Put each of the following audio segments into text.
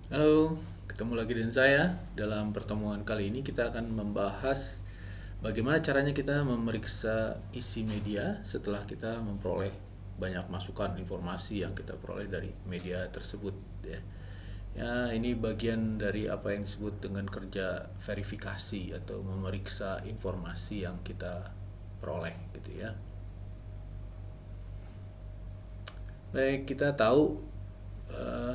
Halo, ketemu lagi dengan saya. Dalam pertemuan kali ini kita akan membahas bagaimana caranya kita memeriksa isi media setelah kita memperoleh banyak masukan informasi yang kita peroleh dari media tersebut ya. Ya, ini bagian dari apa yang disebut dengan kerja verifikasi atau memeriksa informasi yang kita peroleh gitu ya. Baik, kita tahu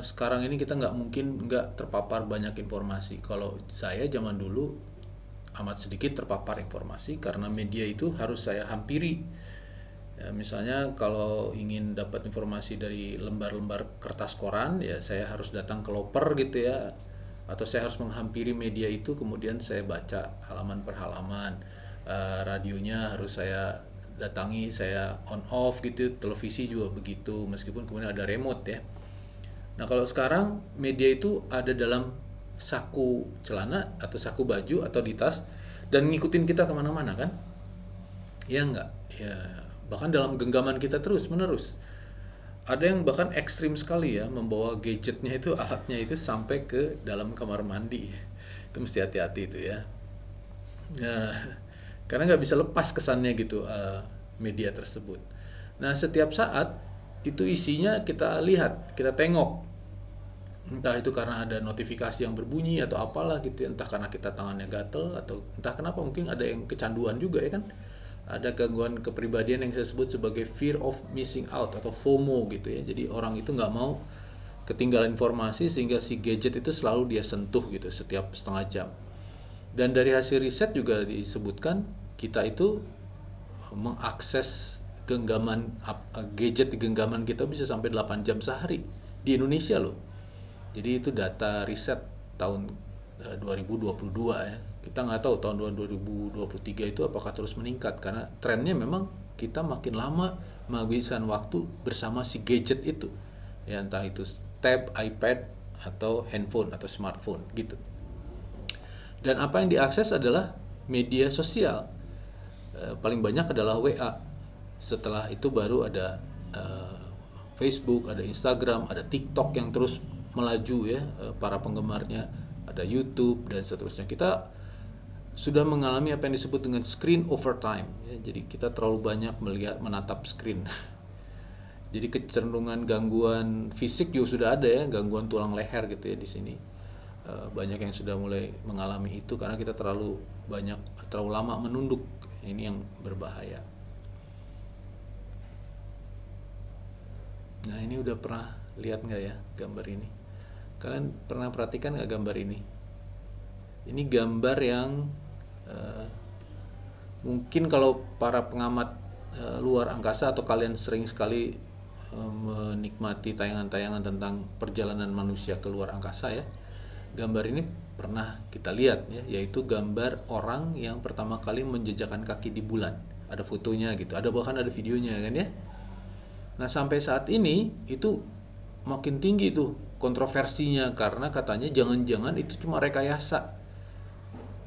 sekarang ini kita nggak mungkin nggak terpapar banyak informasi. Kalau saya zaman dulu amat sedikit terpapar informasi karena media itu harus saya hampiri. Ya, misalnya kalau ingin dapat informasi dari lembar-lembar kertas koran, ya saya harus datang ke loper gitu ya, atau saya harus menghampiri media itu, kemudian saya baca halaman per halaman. Radionya harus saya datangi, saya on off gitu, televisi juga begitu, meskipun kemudian ada remote ya. Nah, kalau sekarang media itu ada dalam saku celana atau saku baju atau di tas dan ngikutin kita kemana-mana kan? Ya enggak? Ya, bahkan dalam genggaman kita terus menerus. Ada yang bahkan ekstrim sekali ya, membawa gadgetnya itu, alatnya itu sampai ke dalam kamar mandi. Itu mesti hati-hati itu ya. Nah, karena nggak bisa lepas kesannya gitu media tersebut. Nah, setiap saat itu isinya kita lihat, kita tengok, entah itu karena ada notifikasi yang berbunyi atau apalah gitu ya, entah karena kita tangannya gatel atau entah kenapa, mungkin ada yang kecanduan juga ya kan, ada gangguan kepribadian yang saya sebut sebagai fear of missing out atau FOMO gitu ya. Jadi orang itu nggak mau ketinggalan informasi sehingga si gadget itu selalu dia sentuh gitu setiap setengah jam. Dan dari hasil riset juga disebutkan kita itu mengakses genggaman gadget di genggaman kita bisa sampai 8 jam sehari di Indonesia loh. Jadi itu data riset tahun 2022 ya. Kita nggak tahu tahun 2023 itu apakah terus meningkat karena trennya memang kita makin lama menghabiskan waktu bersama si gadget itu. Ya entah itu tab, iPad atau handphone atau smartphone gitu. Dan apa yang diakses adalah media sosial. Paling banyak adalah WA. Setelah itu baru ada Facebook, ada Instagram, ada TikTok yang terus melaju ya, para penggemarnya, ada YouTube dan seterusnya. Kita sudah mengalami apa yang disebut dengan screen overtime ya. Jadi kita terlalu banyak melihat menatap screen. Jadi kecenderungan gangguan fisik juga sudah ada ya, gangguan tulang leher gitu ya di sini. Banyak yang sudah mulai mengalami itu karena kita terlalu lama menunduk. Ini yang berbahaya. Nah, ini udah pernah lihat nggak ya gambar ini? Kalian pernah perhatikan nggak gambar ini? Ini gambar yang eh, mungkin kalau para pengamat luar angkasa atau kalian sering sekali menikmati tayangan-tayangan tentang perjalanan manusia ke luar angkasa ya. Gambar ini pernah kita lihat ya, yaitu gambar orang yang pertama kali menjejakkan kaki di bulan. Ada fotonya gitu, ada bahkan ada videonya kan ya. Nah, sampai saat ini itu makin tinggi tuh kontroversinya karena katanya jangan-jangan itu cuma rekayasa.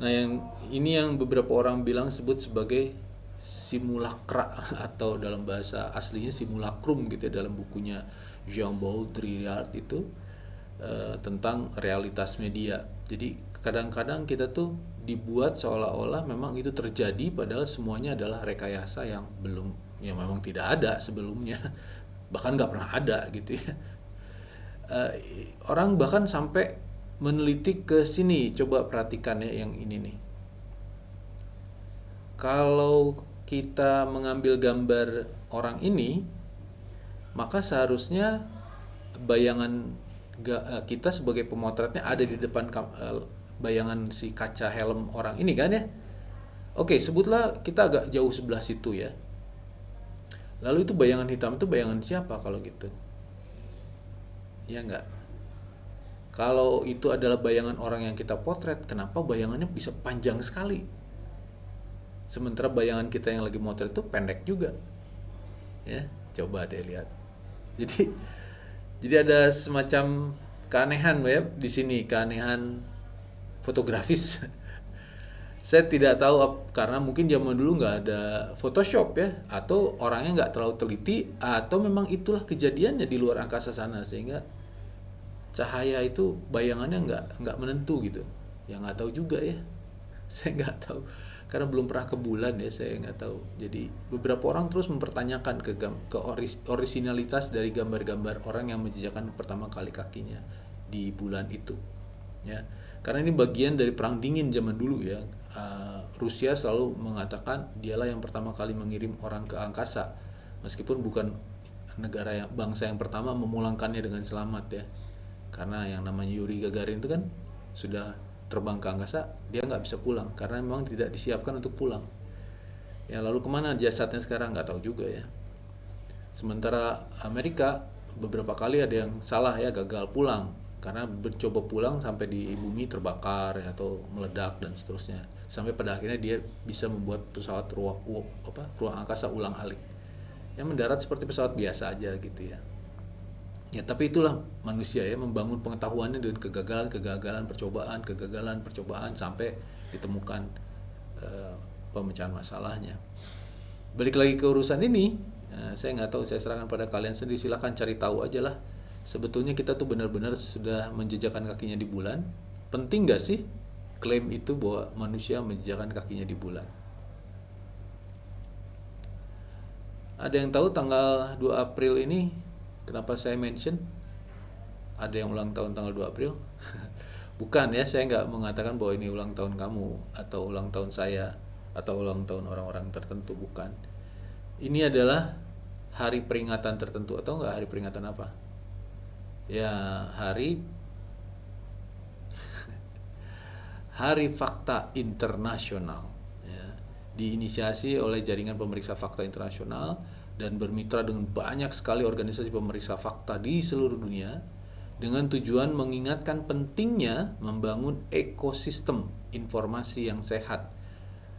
Nah, yang ini yang beberapa orang bilang sebut sebagai simulacra atau dalam bahasa aslinya simulacrum gitu ya, dalam bukunya Jean Baudrillard itu tentang realitas media. Jadi kadang-kadang kita tuh dibuat seolah-olah memang itu terjadi padahal semuanya adalah rekayasa yang belum, ya memang tidak ada sebelumnya, bahkan nggak pernah ada gitu ya. Eh, Orang bahkan sampai meneliti ke sini. Coba perhatikan ya yang ini nih. Kalau kita mengambil gambar orang ini, maka seharusnya bayangan kita sebagai pemotretnya ada di depan bayangan si kaca helm orang ini kan ya. Oke, sebutlah kita agak jauh sebelah situ ya. Lalu itu bayangan hitam itu bayangan siapa kalau gitu? Ya enggak. Kalau itu adalah bayangan orang yang kita potret, kenapa bayangannya bisa panjang sekali? Sementara bayangan kita yang lagi motret itu pendek juga. Ya, coba deh lihat. Jadi ada semacam keanehan ya di sini, keanehan fotografis. Saya tidak tahu karena mungkin zaman dulu nggak ada Photoshop ya, atau orangnya nggak terlalu teliti, atau memang itulah kejadiannya di luar angkasa sana sehingga cahaya itu bayangannya nggak menentu gitu. Ya nggak tahu juga ya. Saya nggak tahu karena belum pernah ke bulan ya, saya nggak tahu. Jadi beberapa orang terus mempertanyakan orisinalitas dari gambar-gambar orang yang menjejakkan pertama kali kakinya di bulan itu ya, karena ini bagian dari perang dingin zaman dulu ya. Rusia selalu mengatakan dialah yang pertama kali mengirim orang ke angkasa, meskipun bukan negara yang bangsa yang pertama memulangkannya dengan selamat ya, karena yang namanya Yuri Gagarin itu kan sudah terbang ke angkasa, dia nggak bisa pulang karena memang tidak disiapkan untuk pulang ya. Lalu kemana jasadnya sekarang nggak tahu juga ya. Sementara Amerika beberapa kali ada yang salah ya, gagal pulang karena mencoba pulang sampai di bumi terbakar ya, atau meledak dan seterusnya, sampai pada akhirnya dia bisa membuat pesawat ruang angkasa ulang-alik yang mendarat seperti pesawat biasa aja gitu ya. Ya tapi itulah manusia ya, membangun pengetahuannya dengan kegagalan percobaan sampai ditemukan pemecahan masalahnya. Balik lagi ke urusan ini, saya nggak tahu, saya serahkan pada kalian sendiri, silahkan cari tahu aja lah. Sebetulnya kita tuh benar-benar sudah menjejakkan kakinya di bulan. Penting nggak sih klaim itu bahwa manusia menjejakkan kakinya di bulan? Ada yang tahu tanggal 2 April ini kenapa saya mention? Ada yang ulang tahun tanggal 2 April? Bukan ya, saya nggak mengatakan bahwa ini ulang tahun kamu atau ulang tahun saya atau ulang tahun orang-orang tertentu, bukan. Ini adalah hari peringatan tertentu, atau enggak hari peringatan apa? Ya, hari Fakta Internasional ya, diinisiasi oleh Jaringan Pemeriksa Fakta Internasional dan bermitra dengan banyak sekali organisasi pemeriksa fakta di seluruh dunia dengan tujuan mengingatkan pentingnya membangun ekosistem informasi yang sehat.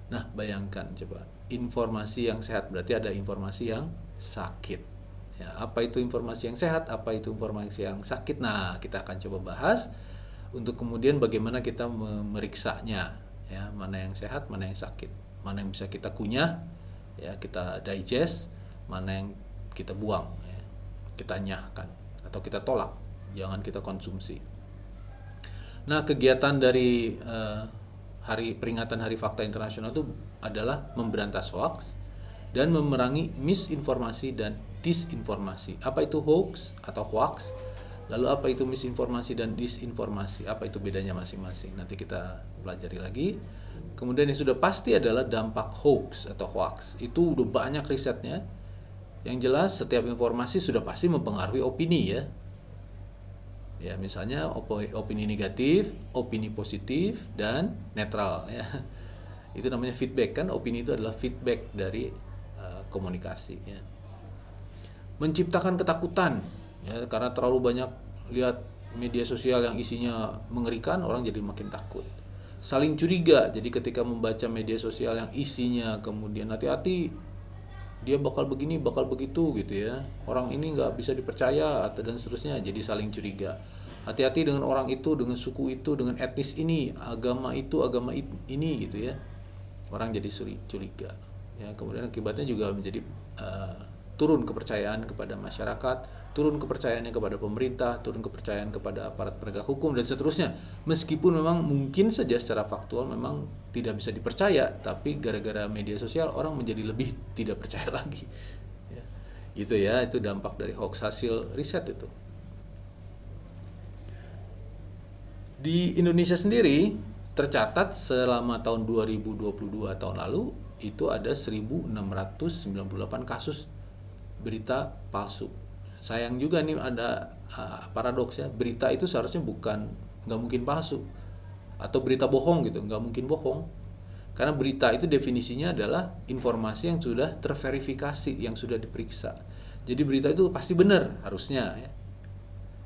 Nah, bayangkan coba, informasi yang sehat berarti ada informasi yang sakit. Ya, apa itu informasi yang sehat, apa itu informasi yang sakit? Nah, kita akan coba bahas untuk kemudian bagaimana kita memeriksanya, ya, mana yang sehat, mana yang sakit, mana yang bisa kita kunyah, ya, kita digest, mana yang kita buang, ya, kita nyahkan atau kita tolak, jangan kita konsumsi. Nah, kegiatan dari peringatan Hari Fakta Internasional itu adalah memberantas hoax dan memerangi misinformasi dan disinformasi. Apa itu hoax atau hoax? Lalu apa itu misinformasi dan disinformasi? Apa itu bedanya masing-masing? Nanti kita pelajari lagi. Kemudian yang sudah pasti adalah dampak hoax atau hoax. Itu udah banyak risetnya. Yang jelas setiap informasi sudah pasti mempengaruhi opini ya. Ya, misalnya opini negatif, opini positif, dan netral ya. Itu namanya feedback kan, opini itu adalah feedback dari komunikasi ya. Menciptakan ketakutan ya, karena terlalu banyak lihat media sosial yang isinya mengerikan, orang jadi makin takut. Saling curiga, jadi ketika membaca media sosial yang isinya kemudian hati-hati, dia bakal begini, bakal begitu gitu ya, orang ini nggak bisa dipercaya atau dan seterusnya, jadi saling curiga. Hati-hati dengan orang itu, dengan suku itu, dengan etnis ini, agama itu, agama ini gitu ya, orang jadi curiga ya. Kemudian akibatnya juga menjadi turun kepercayaan kepada masyarakat, turun kepercayaannya kepada pemerintah, turun kepercayaan kepada aparat penegak hukum dan seterusnya. Meskipun memang mungkin saja secara faktual memang tidak bisa dipercaya, tapi gara-gara media sosial orang menjadi lebih tidak percaya lagi ya. Itu dampak dari hoax, hasil riset itu. Di Indonesia sendiri tercatat selama tahun 2022 tahun lalu itu ada 1.698 kasus berita palsu. Sayang juga nih ada paradoks ya, berita itu seharusnya nggak mungkin palsu atau berita bohong gitu, nggak mungkin bohong, karena berita itu definisinya adalah informasi yang sudah terverifikasi, yang sudah diperiksa. Jadi berita itu pasti benar harusnya ya.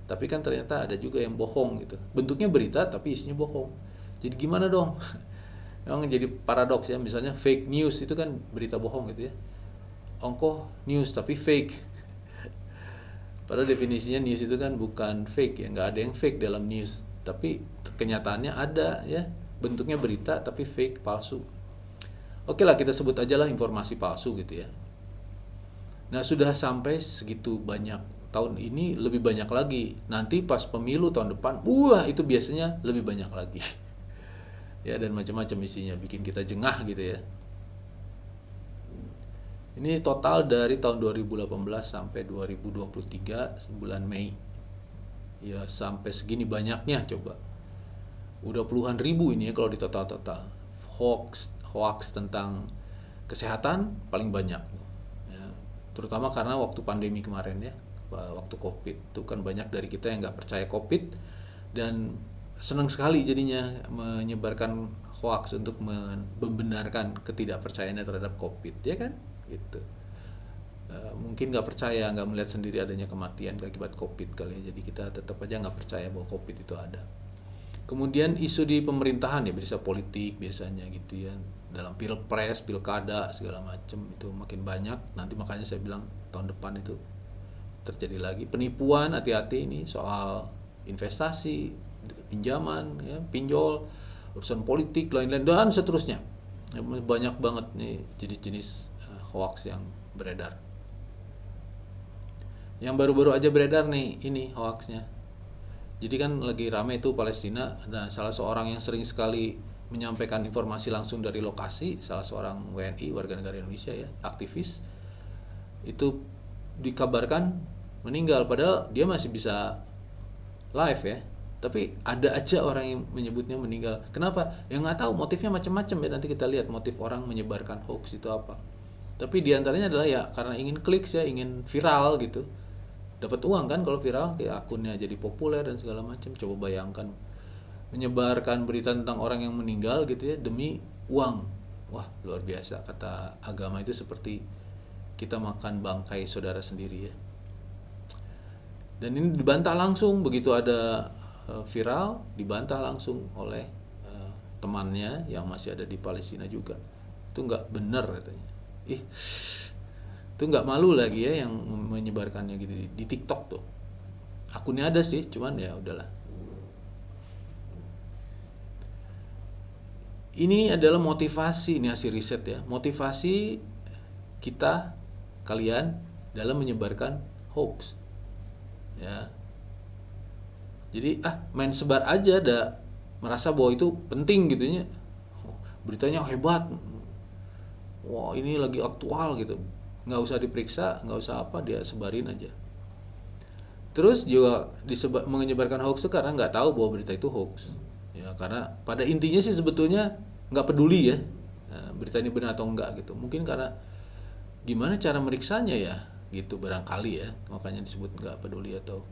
Tapi kan ternyata ada juga yang bohong gitu, bentuknya berita tapi isinya bohong. Jadi gimana dong? Memang jadi paradoks ya. Misalnya fake news itu kan berita bohong gitu ya, ongkoh news tapi fake. Padahal definisinya news itu kan bukan fake ya, nggak ada yang fake dalam news. Tapi kenyataannya ada ya, bentuknya berita tapi fake, palsu. Oke lah, kita sebut aja lah informasi palsu gitu ya. Nah, sudah sampai segitu banyak tahun ini lebih banyak lagi. Nanti pas pemilu tahun depan, wah itu biasanya lebih banyak lagi. Ya, dan macam-macam isinya, bikin kita jengah gitu ya. Ini total dari tahun 2018 sampai 2023 bulan Mei. Ya, sampai segini banyaknya coba. Udah puluhan ribu ini ya kalau di total-total. Hoax tentang kesehatan paling banyak. Ya, terutama karena waktu pandemi kemarin ya, waktu Covid itu kan banyak dari kita yang nggak percaya Covid dan senang sekali jadinya menyebarkan hoax untuk membenarkan ketidakpercayaannya terhadap Covid, ya kan? Gitu. Mungkin nggak percaya, nggak melihat sendiri adanya kematian akibat Covid kali ya. Jadi kita tetap aja nggak percaya bahwa Covid itu ada. Kemudian isu di pemerintahan ya, bisa politik biasanya gitu ya, dalam pilpres, pilkada segala macam itu makin banyak. Nanti makanya saya bilang tahun depan itu terjadi lagi penipuan, hati-hati ini soal investasi, pinjaman, ya, pinjol, urusan politik, lain-lain dan seterusnya. Banyak banget nih jenis-jenis hoax yang beredar. Yang baru-baru aja beredar nih ini hoaxnya. Jadi kan lagi rame itu Palestina. Nah, salah seorang yang sering sekali menyampaikan informasi langsung dari lokasi, salah seorang WNI, warga negara Indonesia ya, aktivis, itu dikabarkan meninggal. Padahal dia masih bisa live ya. Tapi ada aja orang yang menyebutnya meninggal. Kenapa? Ya nggak tahu, motifnya macam-macam ya. Nanti kita lihat motif orang menyebarkan hoax itu apa. Tapi diantaranya adalah ya karena ingin klik ya, ingin viral gitu. Dapat uang kan kalau viral, kayak akunnya jadi populer dan segala macam. Coba bayangkan menyebarkan berita tentang orang yang meninggal gitu ya demi uang. Wah, luar biasa. Kata agama itu seperti kita makan bangkai saudara sendiri ya. Dan ini dibantah langsung begitu ada viral, dibantah langsung oleh temannya yang masih ada di Palestina juga. Itu nggak benar katanya. Itu nggak malu lagi ya yang menyebarkannya gitu di TikTok tuh. Akunnya ada sih, cuman ya udahlah. Ini adalah motivasi, ini hasil riset ya. Motivasi kita, kalian dalam menyebarkan hoax. Ya. Jadi main sebar aja, ada merasa bahwa itu penting gitunya. Beritanya hebat. Wah, ini lagi aktual gitu. Nggak usah diperiksa, nggak usah apa, dia sebarin aja. Terus juga menyebarkan hoax itu karena nggak tahu bahwa berita itu hoax. Ya, karena pada intinya sih sebetulnya nggak peduli ya, berita ini benar atau enggak gitu. Mungkin karena gimana cara meriksanya ya, gitu barangkali ya. Makanya disebut nggak peduli atau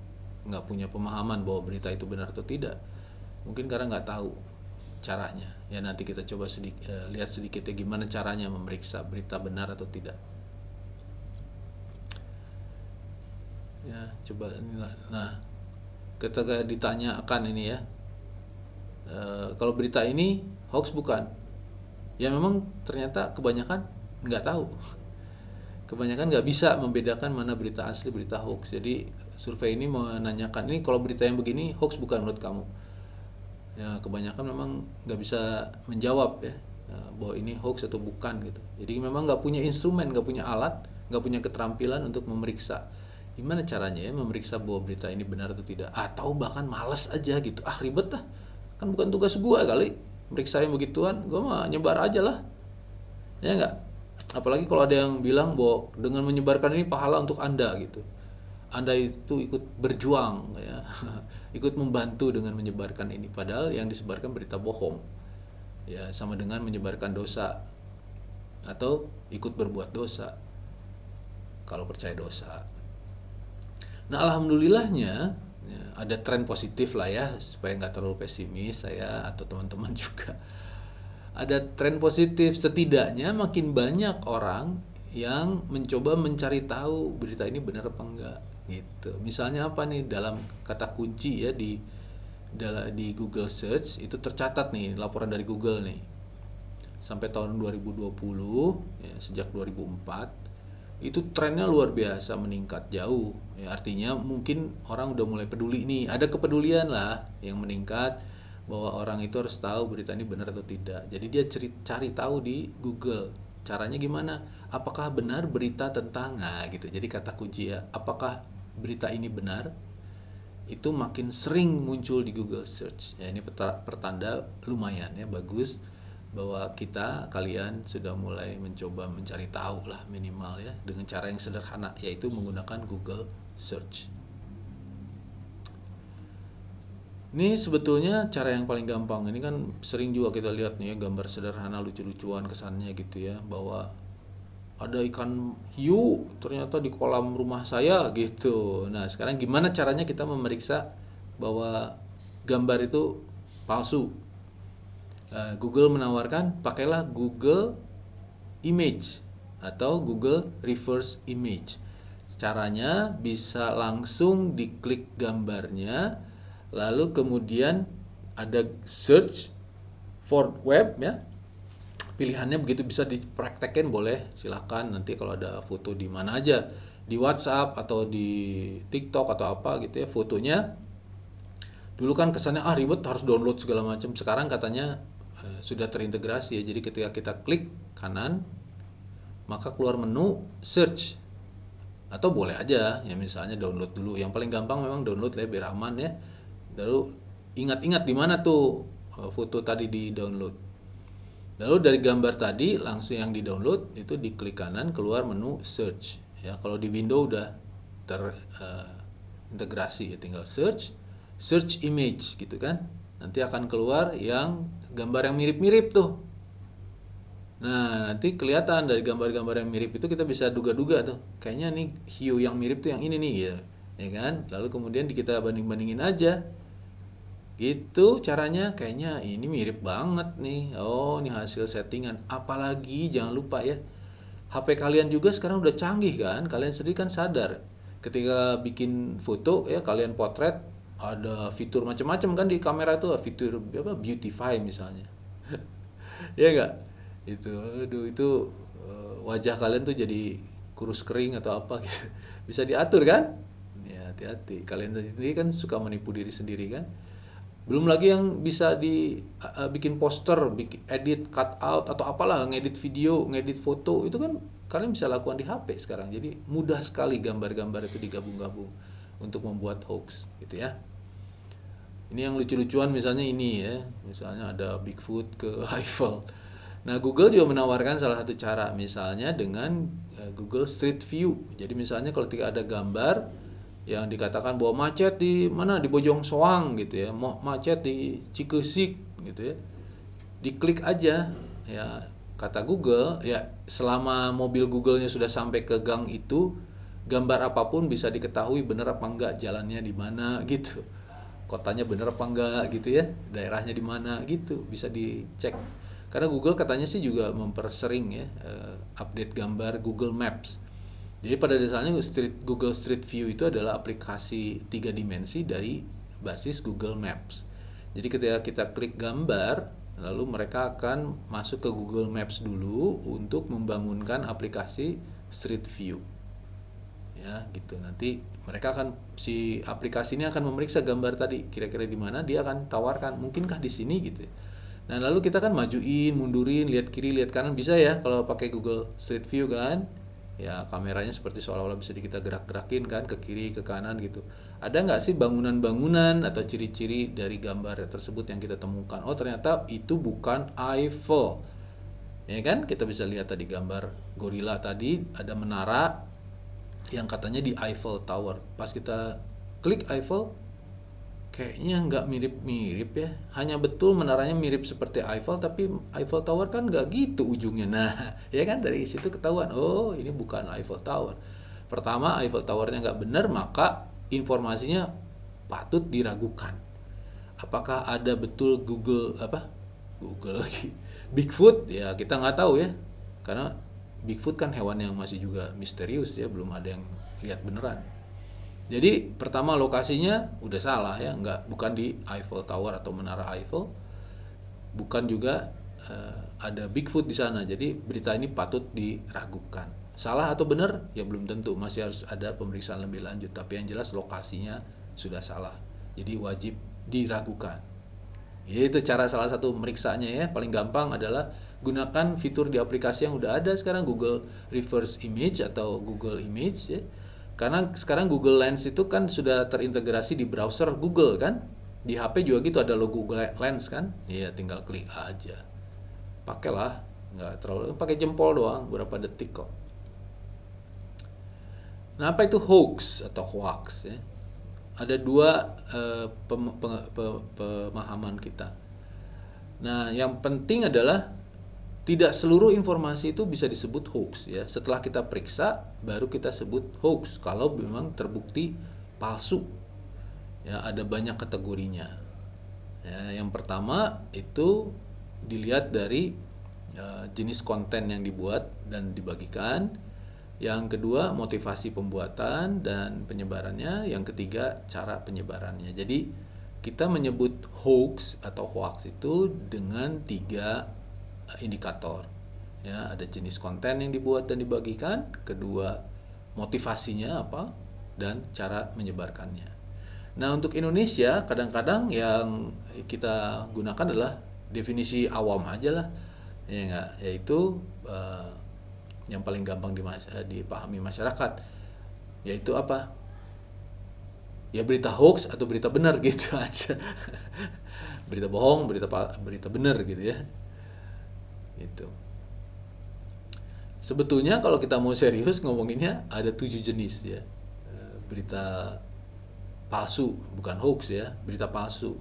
nggak punya pemahaman bahwa berita itu benar atau tidak. Mungkin karena nggak tahu caranya. Ya nanti kita coba lihat sedikit ya gimana caranya memeriksa berita benar atau tidak. Ya, coba inilah. Nah, ketika ditanyakan ini ya, kalau berita ini hoax bukan? Ya memang ternyata kebanyakan nggak tahu. Kebanyakan nggak bisa membedakan mana berita asli, berita hoax. Jadi survei ini menanyakan ini kalau berita yang begini hoax bukan menurut kamu? Ya kebanyakan memang nggak bisa menjawab ya, bahwa ini hoax atau bukan gitu. Jadi memang nggak punya instrumen, nggak punya alat, nggak punya keterampilan untuk memeriksa. Gimana caranya ya memeriksa bahwa berita ini benar atau tidak? Atau bahkan malas aja gitu, ribet lah, kan bukan tugas gua kali meriksa yang begituan, gua mah nyebar aja lah, ya nggak? Apalagi kalau ada yang bilang bahwa dengan menyebarkan ini pahala untuk anda gitu, anda itu ikut berjuang ya, ikut membantu dengan menyebarkan ini, padahal yang disebarkan berita bohong ya, sama dengan menyebarkan dosa atau ikut berbuat dosa kalau percaya dosa. Nah alhamdulillahnya ya, ada tren positif lah ya, supaya nggak terlalu pesimis saya atau teman-teman juga. Ada tren positif, setidaknya makin banyak orang yang mencoba mencari tahu berita ini benar apa enggak gitu. Misalnya apa nih, dalam kata kunci ya di Google Search itu tercatat nih laporan dari Google nih. Sampai tahun 2020 ya, sejak 2004 itu trennya luar biasa meningkat jauh ya, artinya mungkin orang udah mulai peduli nih, ada kepedulian lah yang meningkat bahwa orang itu harus tahu berita ini benar atau tidak. Jadi dia cari tahu di Google, caranya gimana, apakah benar berita tentang gitu. Jadi kata kunci ya, apakah berita ini benar, itu makin sering muncul di Google Search. Ya, ini pertanda lumayan ya, bagus bahwa kalian sudah mulai mencoba mencari tahu lah minimal ya dengan cara yang sederhana, yaitu menggunakan Google Search. Ini sebetulnya cara yang paling gampang. Ini kan sering juga kita lihat nih ya, gambar sederhana lucu-lucuan kesannya gitu ya, bahwa ada ikan hiu ternyata di kolam rumah saya gitu. Nah, sekarang gimana caranya kita memeriksa bahwa gambar itu palsu? Google menawarkan pakailah Google Image atau Google Reverse Image. Caranya bisa langsung diklik gambarnya, lalu kemudian ada search for web ya. Pilihannya begitu, bisa dipraktekin, boleh silakan. Nanti kalau ada foto di mana aja, di WhatsApp atau di TikTok atau apa gitu ya, fotonya dulu kan kesannya ribet harus download segala macam. Sekarang katanya sudah terintegrasi ya. Jadi ketika kita klik kanan, maka keluar menu search, atau boleh aja ya misalnya download dulu. Yang paling gampang memang download ya, biar aman ya. Lalu ingat-ingat di mana tuh foto tadi di download. Lalu dari gambar tadi langsung yang di-download itu diklik kanan, keluar menu search. Ya, kalau di Windows udah terintegrasi ya, tinggal search image gitu kan. Nanti akan keluar yang gambar yang mirip-mirip tuh. Nah, nanti kelihatan dari gambar-gambar yang mirip itu kita bisa duga-duga tuh. Kayaknya nih hiu yang mirip tuh yang ini nih ya. Ya kan? Lalu kemudian kita banding-bandingin aja. Gitu caranya, kayaknya ini mirip banget nih. Oh, ini hasil settingan. Apalagi jangan lupa ya, HP kalian juga sekarang udah canggih kan. Kalian sendiri kan sadar ketika bikin foto ya, kalian potret, ada fitur macam-macam kan di kamera tuh, fitur apa, beautify misalnya. Ya enggak? Itu wajah kalian tuh jadi kurus kering atau apa gitu. Bisa diatur kan? Ya, hati-hati. Kalian sendiri kan suka menipu diri sendiri kan? Belum lagi yang bisa bikin poster, bikin edit, cut out atau apalah, ngedit video, ngedit foto, itu kan kalian bisa lakukan di HP sekarang. Jadi mudah sekali gambar-gambar itu digabung-gabung untuk membuat hoax gitu ya. Ini yang lucu-lucuan misalnya ini ya, misalnya ada Bigfoot ke Eiffel. Nah, Google juga menawarkan salah satu cara, misalnya dengan Google Street View. Jadi misalnya kalau ada gambar yang dikatakan bahwa macet di mana, di Bojong Soang gitu ya, mau macet di Cikesik gitu ya, diklik aja ya, kata Google ya, selama mobil Google-nya sudah sampai ke gang itu, gambar apapun bisa diketahui benar apa enggak, jalannya di mana gitu, kotanya benar apa enggak gitu ya, daerahnya di mana gitu, bisa dicek. Karena Google katanya sih juga mempersering ya update gambar Google Maps. Jadi pada dasarnya Google Street View itu adalah aplikasi 3 dimensi dari basis Google Maps. Jadi ketika kita klik gambar, lalu mereka akan masuk ke Google Maps dulu untuk membangunkan aplikasi Street View. Ya, gitu. Nanti mereka si aplikasi ini akan memeriksa gambar tadi, kira-kira di mana, dia akan tawarkan, mungkinkah di sini gitu. Nah, lalu kita kan majuin, mundurin, lihat kiri, lihat kanan, bisa ya kalau pakai Google Street View kan. Ya, kameranya seperti seolah-olah bisa kita gerak-gerakin kan, ke kiri, ke kanan gitu. Ada nggak sih bangunan-bangunan atau ciri-ciri dari gambar tersebut yang kita temukan? Oh, ternyata itu bukan Eiffel. Ya kan, kita bisa lihat tadi gambar gorila tadi, ada menara yang katanya di Eiffel Tower. Pas kita klik Eiffel, kayaknya nggak mirip-mirip ya. Hanya betul menaranya mirip seperti Eiffel, tapi Eiffel Tower kan nggak gitu ujungnya. Nah, ya kan, dari situ ketahuan, oh ini bukan Eiffel Tower. Pertama, Eiffel Towernya nggak benar, maka informasinya patut diragukan. Apakah ada betul Google lagi Bigfoot? Ya kita nggak tahu ya, karena Bigfoot kan hewan yang masih juga misterius ya, belum ada yang lihat beneran. Jadi pertama lokasinya udah salah ya, bukan di Eiffel Tower atau menara Eiffel, bukan juga ada Bigfoot di sana. Jadi berita ini patut diragukan. Salah atau benar ya belum tentu, masih harus ada pemeriksaan lebih lanjut. Tapi yang jelas lokasinya sudah salah, jadi wajib diragukan. Itu cara salah satu meriksanya ya. Paling gampang adalah gunakan fitur di aplikasi yang udah ada sekarang, Google Reverse Image atau Google Image ya. Karena sekarang Google Lens itu kan sudah terintegrasi di browser Google kan. Di HP juga gitu ada logo Google Lens kan. Iya, tinggal klik aja. Pakailah, nggak terlalu, pakai jempol doang, berapa detik kok. Nah, apa itu hoax atau hoax ya? Ada dua pemahaman kita. Nah, yang penting adalah tidak seluruh informasi itu bisa disebut hoax ya. Setelah kita periksa, baru kita sebut hoax kalau memang terbukti palsu. Ya, ada banyak kategorinya. Ya, yang pertama itu dilihat dari jenis konten yang dibuat dan dibagikan. Yang kedua, motivasi pembuatan dan penyebarannya. Yang ketiga, cara penyebarannya. Jadi, kita menyebut hoax atau hoax itu dengan 3 indikator. Ya, ada jenis konten yang dibuat dan dibagikan, kedua, motivasinya apa, dan cara menyebarkannya. Nah, untuk Indonesia kadang-kadang yang kita gunakan adalah definisi awam aja lah. Ya enggak, yaitu yang paling gampang dipahami masyarakat, yaitu apa? Ya berita hoax atau berita benar gitu aja. Berita bohong, berita benar gitu ya. Itu. Sebetulnya kalau kita mau serius ngomonginnya ada 7 jenis ya. Berita palsu, bukan hoax ya, berita palsu.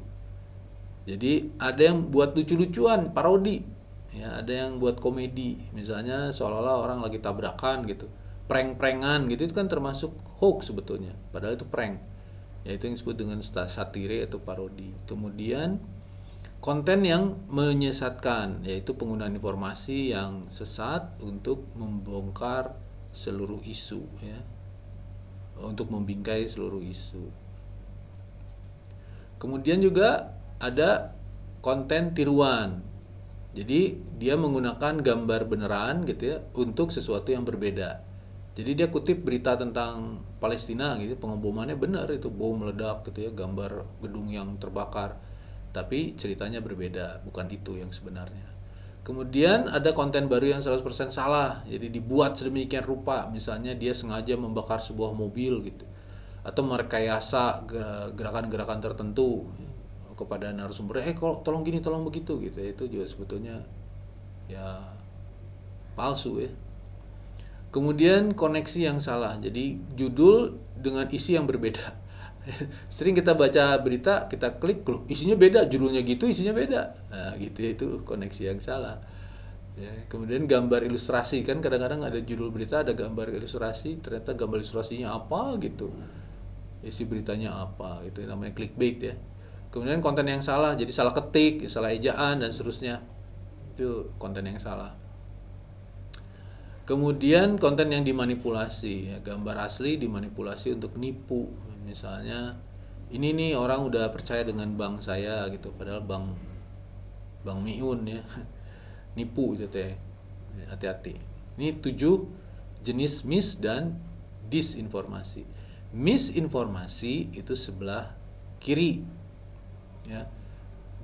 Jadi ada yang buat lucu-lucuan, parodi. Ya, ada yang buat komedi, misalnya seolah-olah orang lagi tabrakan gitu, prank-prankan gitu, itu kan termasuk hoax sebetulnya, padahal itu prank. Yaitu yang disebut dengan satire atau parodi. Kemudian konten yang menyesatkan, yaitu penggunaan informasi yang sesat untuk membongkar seluruh isu ya, untuk membingkai seluruh isu. Kemudian juga ada konten tiruan. Jadi dia menggunakan gambar beneran gitu ya untuk sesuatu yang berbeda. Jadi dia kutip berita tentang Palestina gitu, pengebomannya benar, itu bom meledak gitu ya, gambar gedung yang terbakar. Tapi ceritanya berbeda, bukan itu yang sebenarnya. Kemudian ada konten baru yang 100% salah. Jadi dibuat sedemikian rupa, misalnya dia sengaja membakar sebuah mobil gitu, atau merekayasa gerakan-gerakan tertentu kepada narasumber, kalau tolong gini tolong begitu gitu. Itu juga sebetulnya ya palsu ya. Kemudian koneksi yang salah, jadi judul dengan isi yang berbeda. Sering kita baca berita, kita klik, loh, isinya beda, judulnya gitu, isinya beda. Nah, gitu ya, itu koneksi yang salah. Ya, kemudian gambar ilustrasi, kan kadang-kadang ada judul berita, ada gambar ilustrasi, ternyata gambar ilustrasinya apa gitu, isi beritanya apa, itu namanya clickbait ya. Kemudian konten yang salah, jadi salah ketik, salah ejaan dan seterusnya, itu konten yang salah. Kemudian konten yang dimanipulasi, ya, gambar asli dimanipulasi untuk nipu. Misalnya ini nih orang udah percaya dengan bank saya gitu, padahal bank Miun ya. Nipu itu teh. Hati-hati. Ini 7 jenis mis dan disinformasi. Misinformasi itu sebelah kiri. Ya.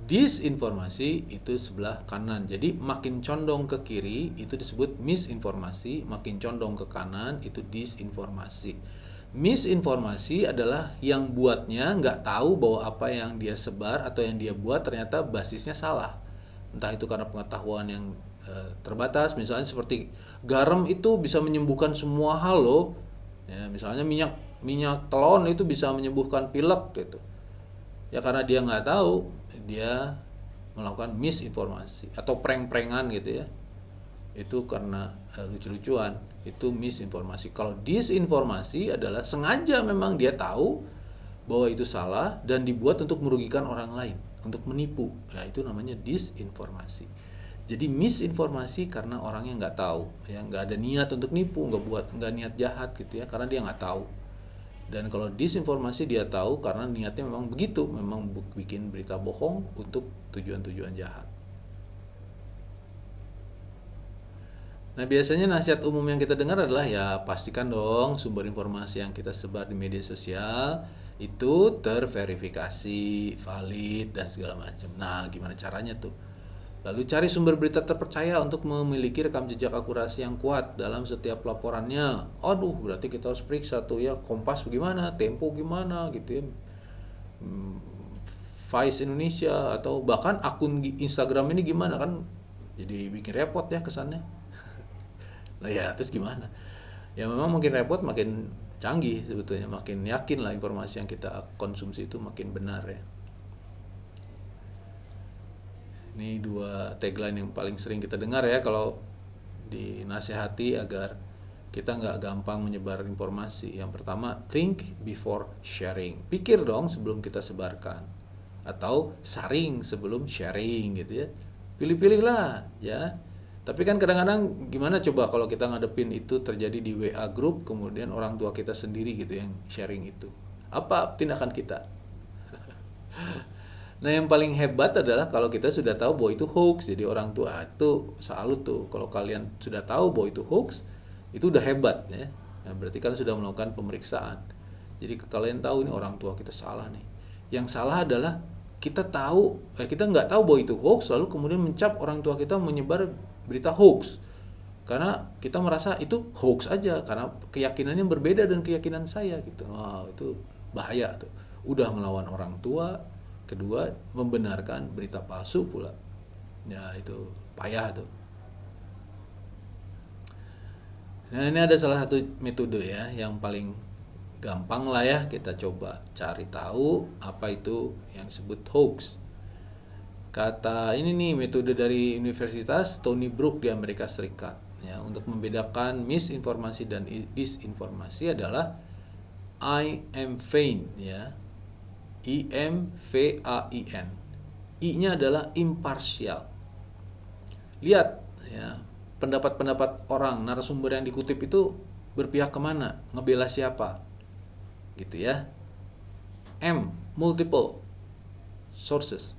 Disinformasi itu sebelah kanan. Jadi makin condong ke kiri itu disebut misinformasi, makin condong ke kanan itu disinformasi. Misinformasi adalah yang buatnya nggak tahu bahwa apa yang dia sebar atau yang dia buat ternyata basisnya salah. Entah itu karena pengetahuan yang terbatas, misalnya seperti garam itu bisa menyembuhkan semua hal loh. Ya, misalnya minyak telon itu bisa menyembuhkan pilek gitu. Ya karena dia nggak tahu, dia melakukan misinformasi atau prank-prankan gitu ya. Itu karena lucu-lucuan, itu misinformasi. Kalau disinformasi adalah sengaja memang dia tahu bahwa itu salah dan dibuat untuk merugikan orang lain, untuk menipu. Ya itu namanya disinformasi. Jadi misinformasi karena orangnya nggak tahu, ya nggak ada niat untuk nipu, nggak niat jahat gitu ya, karena dia nggak tahu. Dan kalau disinformasi dia tahu karena niatnya memang begitu, memang bikin berita bohong untuk tujuan-tujuan jahat. Nah biasanya nasihat umum yang kita dengar adalah ya pastikan dong sumber informasi yang kita sebar di media sosial itu terverifikasi, valid dan segala macam. Nah gimana caranya tuh? Lalu cari sumber berita terpercaya untuk memiliki rekam jejak akurasi yang kuat dalam setiap laporannya. Aduh, berarti kita harus periksa tuh ya, Kompas gimana, Tempo gimana gitu ya. Vice Indonesia atau bahkan akun Instagram ini gimana kan, jadi bikin repot ya kesannya. Lah ya, terus gimana? Ya memang makin repot makin canggih sebetulnya, makin yakin lah informasi yang kita konsumsi itu makin benar ya. Ini dua tagline yang paling sering kita dengar ya kalau dinasehati agar kita nggak gampang menyebar informasi. Yang pertama, think before sharing. Pikir dong sebelum kita sebarkan. Atau saring sebelum sharing gitu ya. Pilih-pilih lah ya. Tapi kan kadang-kadang gimana coba kalau kita ngadepin itu terjadi di WA group, kemudian orang tua kita sendiri gitu yang sharing itu. Apa tindakan kita? Nah yang paling hebat adalah kalau kita sudah tahu bahwa itu hoax. Jadi orang tua itu salut tuh. Kalau kalian sudah tahu bahwa itu hoax, itu udah hebat ya. Nah, berarti kan sudah melakukan pemeriksaan. Jadi kalian tahu nih orang tua kita salah nih. Yang salah adalah kita tahu, kita nggak tahu bahwa itu hoax, lalu kemudian mencap orang tua kita menyebar berita hoax. Karena kita merasa itu hoax aja, karena keyakinannya berbeda dengan keyakinan saya gitu. Wah, itu bahaya tuh. Udah melawan orang tua, kedua membenarkan berita palsu pula. Ya itu payah tuh. Nah ini ada salah satu metode ya yang paling gampang lah ya, kita coba cari tahu apa itu yang disebut hoax. Kata ini nih metode dari Universitas Stony Brook di Amerika Serikat ya, untuk membedakan misinformasi dan disinformasi adalah IMVAIN ya. IMVAIN. I-nya adalah imparsial. Lihat ya, pendapat-pendapat orang, narasumber yang dikutip itu berpihak kemana, ngebela siapa, gitu ya. M, multiple sources.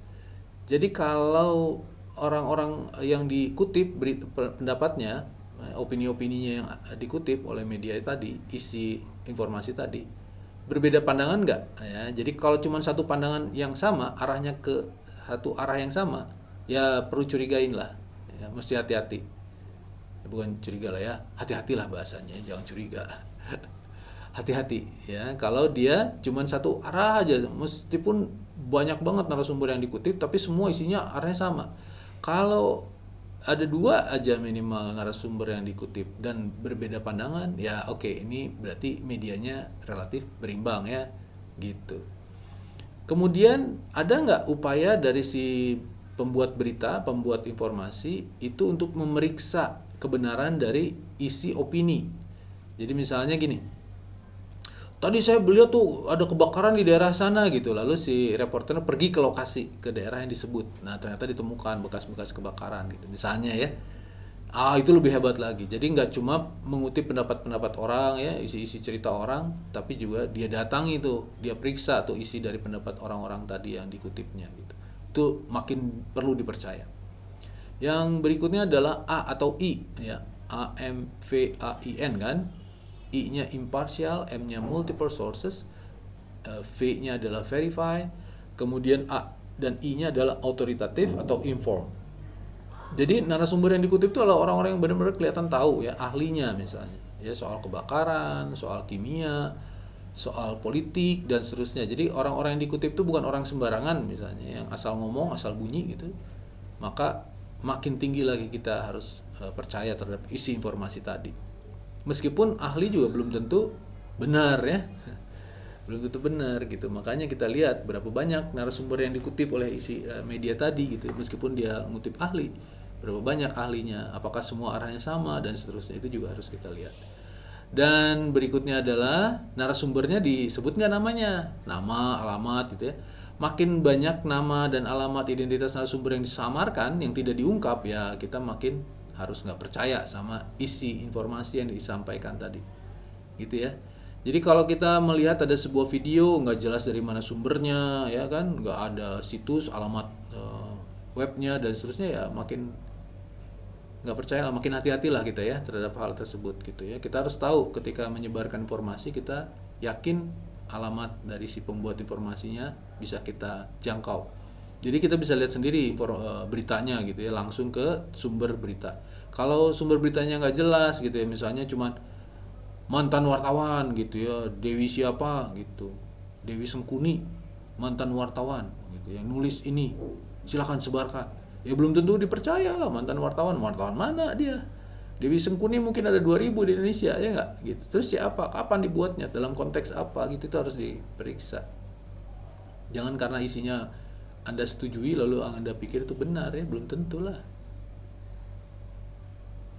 Jadi kalau orang-orang yang dikutip pendapatnya, opini-opininya yang dikutip oleh media tadi, isi informasi tadi, berbeda pandangan nggak? Ya, jadi kalau cuma satu pandangan yang sama, arahnya ke satu arah yang sama, ya perlu curigain lah. Ya, mesti hati-hati. Ya, bukan curiga lah ya, hati-hatilah bahasanya, jangan curiga. Hati-hati ya, kalau dia cuma satu arah aja, meskipun banyak banget narasumber yang dikutip, tapi semua isinya arahnya sama. Kalau ada dua aja minimal narasumber yang dikutip dan berbeda pandangan, ya oke, ini berarti medianya relatif berimbang ya, gitu. Kemudian ada nggak upaya dari si pembuat berita, pembuat informasi itu untuk memeriksa kebenaran dari isi opini. Jadi misalnya gini, tadi saya beliau tuh ada kebakaran di daerah sana gitu, lalu si reporternya pergi ke lokasi, ke daerah yang disebut. Nah ternyata ditemukan bekas-bekas kebakaran gitu misalnya ya. Itu lebih hebat lagi. Jadi nggak cuma mengutip pendapat-pendapat orang ya, isi-isi cerita orang, tapi juga dia datangi tuh, dia periksa tuh isi dari pendapat orang-orang tadi yang dikutipnya gitu. Itu makin perlu dipercaya. Yang berikutnya adalah A atau I ya, AMVAIN kan. I-nya impartial, M-nya multiple sources, V-nya adalah verify, kemudian A dan I-nya adalah authoritative atau inform. Jadi narasumber yang dikutip itu adalah orang-orang yang benar-benar kelihatan tahu ya, ahlinya misalnya, ya soal kebakaran, soal kimia, soal politik dan seterusnya. Jadi orang-orang yang dikutip itu bukan orang sembarangan misalnya, yang asal ngomong, asal bunyi gitu. Maka makin tinggi lagi kita harus percaya terhadap isi informasi tadi. Meskipun ahli juga belum tentu benar ya, belum tentu benar gitu. Makanya kita lihat berapa banyak narasumber yang dikutip oleh isi media tadi gitu. Meskipun dia ngutip ahli, berapa banyak ahlinya, apakah semua arahnya sama dan seterusnya, itu juga harus kita lihat. Dan berikutnya adalah narasumbernya disebut nggak namanya, nama, alamat gitu ya. Makin banyak nama dan alamat identitas narasumber yang disamarkan, yang tidak diungkap, ya kita makin harus nggak percaya sama isi informasi yang disampaikan tadi, gitu ya. Jadi kalau kita melihat ada sebuah video nggak jelas dari mana sumbernya, ya kan, nggak ada situs, alamat webnya dan seterusnya, ya makin nggak percaya, makin hati-hatilah kita ya terhadap hal tersebut gitu ya. Kita harus tahu ketika menyebarkan informasi, kita yakin alamat dari si pembuat informasinya bisa kita jangkau. Jadi kita bisa lihat sendiri beritanya gitu ya, langsung ke sumber berita. Kalau sumber beritanya nggak jelas gitu ya, misalnya cuman mantan wartawan gitu ya, Dewi siapa gitu, Dewi Sengkuni, mantan wartawan gitu yang nulis ini, silahkan sebarkan. Ya belum tentu dipercaya lah, mantan wartawan, wartawan mana dia? Dewi Sengkuni mungkin ada 2000 di Indonesia, ya nggak gitu. Terus siapa, kapan dibuatnya, dalam konteks apa gitu, itu harus diperiksa. Jangan karena isinya Anda setujui lalu Anda pikir itu benar, ya belum tentulah.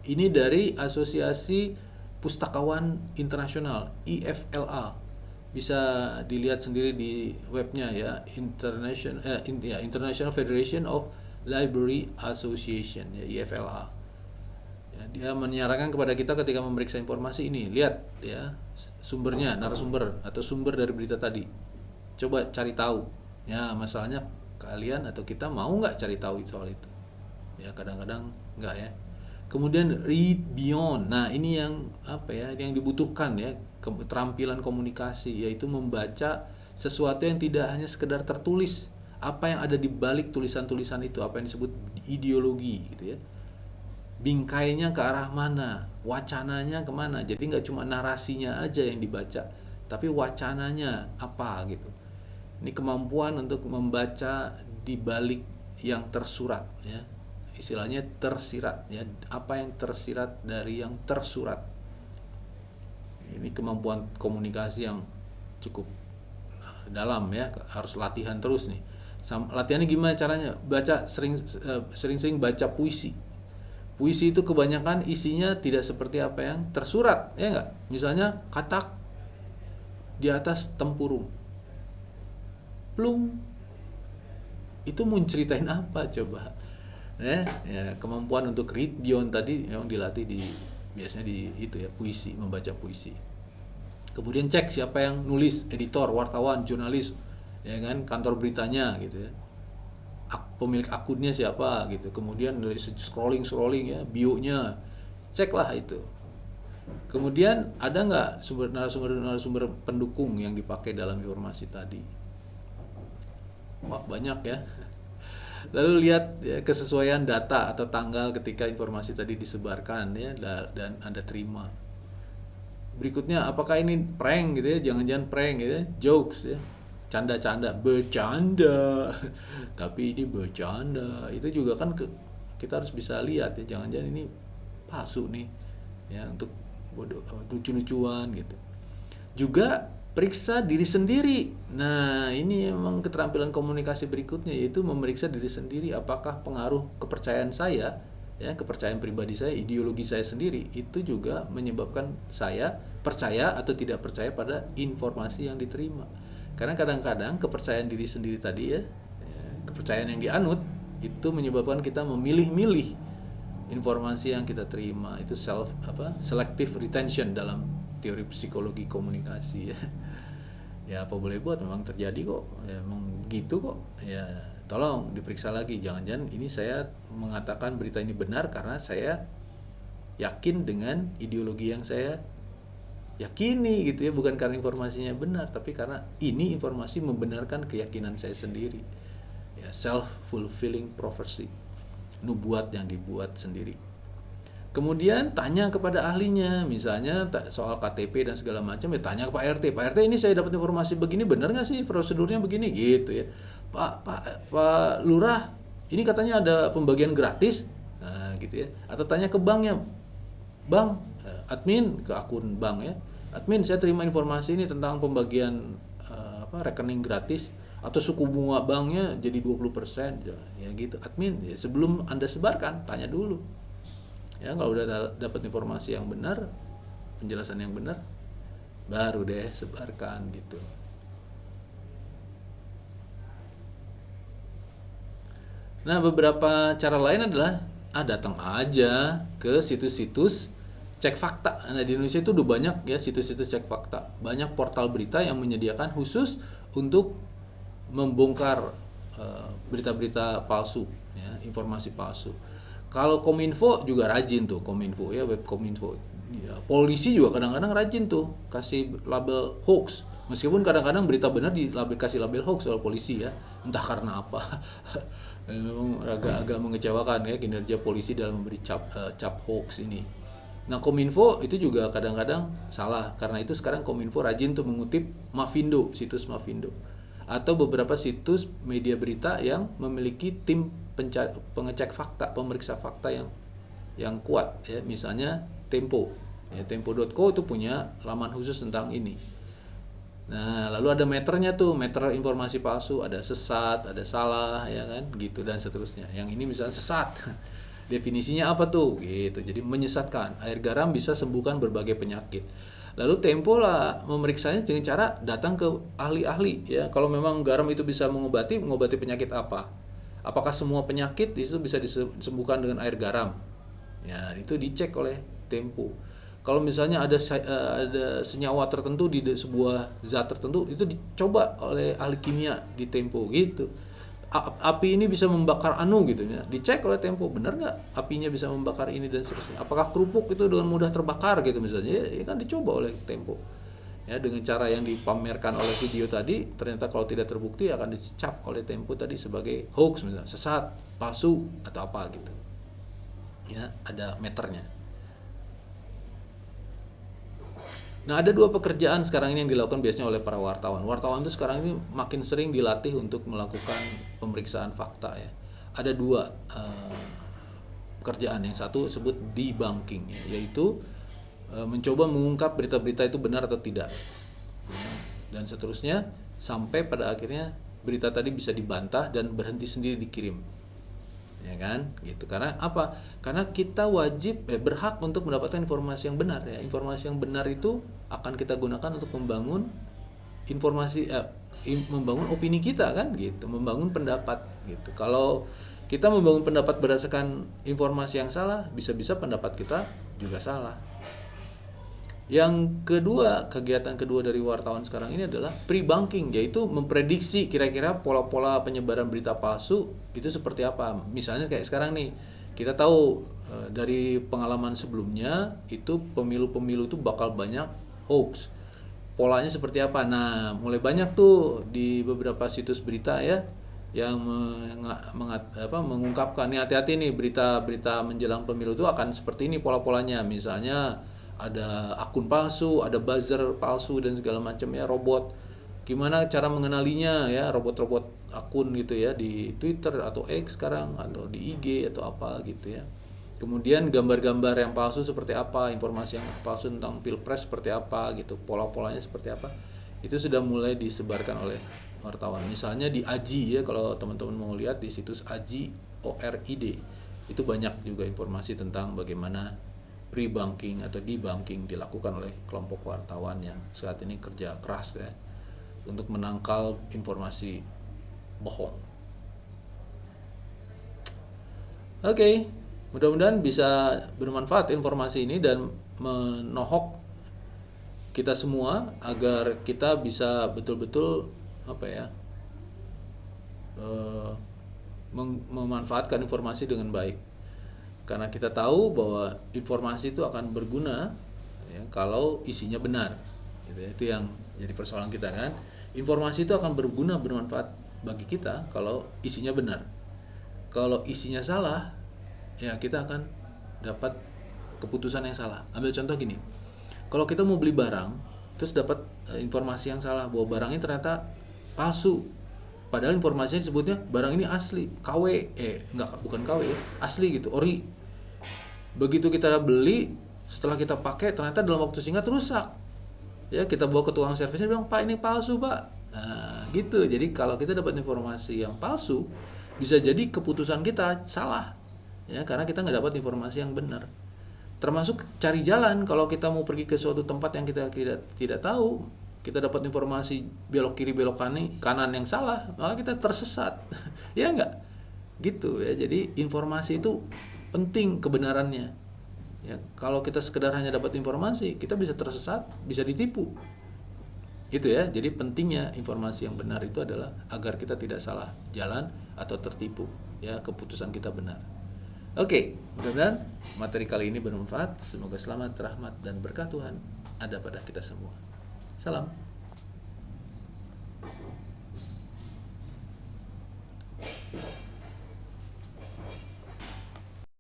Ini dari Asosiasi Pustakawan Internasional, IFLA. Bisa dilihat sendiri di webnya ya, International Federation of Library Association ya, IFLA. Ya, dia menyarankan kepada kita ketika memeriksa informasi ini, lihat ya sumbernya, narasumber atau sumber dari berita tadi. Coba cari tahu. Ya, masalahnya kalian atau kita mau nggak cari tahu soal itu? Ya, kadang-kadang nggak ya. Kemudian read beyond. Nah, ini yang apa ya? Yang dibutuhkan ya, keterampilan komunikasi, yaitu membaca sesuatu yang tidak hanya sekedar tertulis. Apa yang ada di balik tulisan-tulisan itu, apa yang disebut ideologi gitu ya. Bingkainya ke arah mana, wacananya kemana. Jadi nggak cuma narasinya aja yang dibaca, tapi wacananya apa gitu. Ini kemampuan untuk membaca di balik yang tersurat ya. Istilahnya tersirat ya, apa yang tersirat dari yang tersurat. Ini kemampuan komunikasi yang cukup dalam ya, harus latihan terus nih. Latihannya gimana caranya? Baca sering-sering baca puisi. Puisi itu kebanyakan isinya tidak seperti apa yang tersurat, ya enggak? Misalnya katak di atas tempurung. Plung. Itu mau ceritain apa coba? Ya, kemampuan untuk read beyond tadi memang dilatih biasanya di itu ya, puisi, membaca puisi. Kemudian cek siapa yang nulis, editor, wartawan, jurnalis, ya kan, kantor beritanya gitu ya. Pemilik akunnya siapa gitu. Kemudian dari scrolling ya, bio-nya, ceklah itu. Kemudian ada nggak narasumber pendukung yang dipakai dalam informasi tadi? Wah, banyak ya. Lalu lihat ya, kesesuaian data atau tanggal ketika informasi tadi disebarkan ya, dan Anda terima. Berikutnya, apakah ini prank gitu ya? Jangan-jangan prank gitu ya, jokes ya. Canda-canda, bercanda. Tapi ini bercanda. Itu juga kan kita harus bisa lihat ya, jangan-jangan ini palsu nih. Ya, untuk lucu-lucuan gitu. Juga periksa diri sendiri. Nah, ini memang keterampilan komunikasi berikutnya, yaitu memeriksa diri sendiri apakah pengaruh kepercayaan saya, ya, kepercayaan pribadi saya, ideologi saya sendiri itu juga menyebabkan saya percaya atau tidak percaya pada informasi yang diterima. Karena kadang-kadang kepercayaan diri sendiri tadi ya, kepercayaan yang dianut itu menyebabkan kita memilih-milih informasi yang kita terima. Itu selective retention dalam teori psikologi komunikasi ya. Ya apa boleh buat, memang terjadi kok. Ya memang begitu kok. Ya tolong diperiksa lagi, jangan-jangan ini saya mengatakan berita ini benar karena saya yakin dengan ideologi yang saya yakini gitu ya, bukan karena informasinya benar, tapi karena ini informasi membenarkan keyakinan saya sendiri. Ya, self fulfilling prophecy, nubuat yang dibuat sendiri. Kemudian tanya kepada ahlinya, misalnya soal KTP dan segala macam, ya tanya ke Pak RT. Pak RT, ini saya dapat informasi begini, benar nggak sih prosedurnya begini gitu ya. Pak Lurah, ini katanya ada pembagian gratis, nah gitu ya. Atau tanya ke banknya, Bang, admin, ke akun bank ya. Admin, saya terima informasi ini tentang pembagian rekening gratis atau suku bunga banknya jadi 20%, ya gitu. Admin, ya, sebelum Anda sebarkan tanya dulu. Ya, kalau udah dapat informasi yang benar, penjelasan yang benar, baru deh sebarkan gitu. Nah, beberapa cara lain adalah datang aja ke situs-situs cek fakta. Nah, di Indonesia itu udah banyak ya situs-situs cek fakta. Banyak portal berita yang menyediakan khusus untuk membongkar berita-berita palsu, ya, informasi palsu. Kalau Kominfo juga rajin tuh, web Kominfo. Ya, polisi juga kadang-kadang rajin tuh kasih label hoax, Meskipun kadang-kadang berita benar kasih label hoax oleh polisi ya, entah karena apa. Memang agak mengecewakan ya kinerja polisi dalam memberi cap hoax ini. Nah, Kominfo itu juga kadang-kadang salah, karena itu sekarang Kominfo rajin tuh mengutip Mavindo, situs Mavindo, atau beberapa situs media berita yang memiliki tim pengecek fakta, pemeriksa fakta yang kuat ya, misalnya Tempo. Ya, tempo.co itu punya laman khusus tentang ini. Nah, lalu ada meternya tuh, meter informasi palsu, ada sesat, ada salah, ya kan, gitu dan seterusnya. Yang ini misalnya sesat, definisinya apa tuh, gitu. Jadi menyesatkan. Air garam bisa sembuhkan berbagai penyakit. Lalu Tempo lah memeriksanya dengan cara datang ke ahli-ahli, ya. Kalau memang garam itu bisa mengobati penyakit apa? Apakah semua penyakit itu bisa disembuhkan dengan air garam? Ya, itu dicek oleh Tempo. Kalau misalnya ada senyawa tertentu di sebuah zat tertentu, itu dicoba oleh ahli kimia di Tempo gitu. Api ini bisa membakar gitu ya. Dicek oleh Tempo, benar nggak apinya bisa membakar ini dan seterusnya. Apakah kerupuk itu dengan mudah terbakar gitu misalnya? Ya kan dicoba oleh Tempo. Ya, dengan cara yang dipamerkan oleh video tadi, ternyata kalau tidak terbukti akan dicap oleh Tempo tadi sebagai hoax misalnya, sesat, palsu atau apa gitu. Ya, ada meternya. Nah, ada dua pekerjaan sekarang ini yang dilakukan biasanya oleh para wartawan. Wartawan itu sekarang ini makin sering dilatih untuk melakukan pemeriksaan fakta ya. Ada dua pekerjaan. Yang satu sebut debunking ya, yaitu mencoba mengungkap berita-berita itu benar atau tidak. Ya, dan seterusnya sampai pada akhirnya berita tadi bisa dibantah dan berhenti sendiri dikirim. Ya kan, gitu. Karena apa? Karena kita wajib berhak untuk mendapatkan informasi yang benar ya. Informasi yang benar itu akan kita gunakan untuk membangun membangun opini kita kan gitu, membangun pendapat gitu. Kalau kita membangun pendapat berdasarkan informasi yang salah, bisa-bisa pendapat kita juga salah. Yang kedua, kegiatan kedua dari wartawan sekarang ini adalah pre-bunking, yaitu memprediksi kira-kira pola-pola penyebaran berita palsu itu seperti apa. Misalnya kayak sekarang nih, kita tahu dari pengalaman sebelumnya itu pemilu-pemilu itu bakal banyak hoax. Polanya seperti apa? Nah, mulai banyak tuh di beberapa situs berita ya yang mengungkapkan nih, hati-hati nih, berita-berita menjelang pemilu itu akan seperti ini pola-polanya. Misalnya ada akun palsu, ada buzzer palsu dan segala macam ya, robot. Gimana cara mengenalinya ya, robot-robot akun gitu ya di Twitter atau X sekarang atau di IG atau apa gitu ya. Kemudian gambar-gambar yang palsu seperti apa, informasi yang palsu tentang pilpres seperti apa gitu, pola-polanya seperti apa. Itu sudah mulai disebarkan oleh wartawan. Misalnya di AJI ya, kalau teman-teman mau lihat di situs AJI ORID, itu banyak juga informasi tentang bagaimana pre-bunking atau debunking dilakukan oleh kelompok wartawan yang saat ini kerja keras ya untuk menangkal informasi bohong. Oke, mudah-mudahan bisa bermanfaat informasi ini dan menohok kita semua agar kita bisa betul-betul memanfaatkan informasi dengan baik. Karena kita tahu bahwa informasi itu akan berguna ya, kalau isinya benar. Gitu ya. Itu yang jadi persoalan kita kan. Informasi itu akan berguna, bermanfaat bagi kita kalau isinya benar. Kalau isinya salah, ya kita akan dapat keputusan yang salah. Ambil contoh gini. Kalau kita mau beli barang, terus dapat informasi yang salah bahwa barangnya ternyata palsu. Padahal informasinya disebutnya barang ini asli, KW, bukan KW, asli gitu, ori. Begitu kita beli, setelah kita pakai ternyata dalam waktu singkat rusak. Ya, kita bawa ke tukang servisnya, bilang, "Pak, ini palsu, Pak." Nah, gitu. Jadi kalau kita dapat informasi yang palsu, bisa jadi keputusan kita salah. Ya, karena kita nggak dapat informasi yang benar. Termasuk cari jalan, kalau kita mau pergi ke suatu tempat yang kita tidak tahu, kita dapat informasi belok kiri belok kanan yang salah, maka kita tersesat. Ya enggak? Gitu ya. Jadi informasi itu penting kebenarannya. Ya, kalau kita sekedar hanya dapat informasi, kita bisa tersesat, bisa ditipu. Gitu ya. Jadi pentingnya informasi yang benar itu adalah agar kita tidak salah jalan atau tertipu, ya, keputusan kita benar. Oke, mudah-mudahan materi kali ini bermanfaat. Semoga selamat, rahmat dan berkah Tuhan ada pada kita semua. Salam.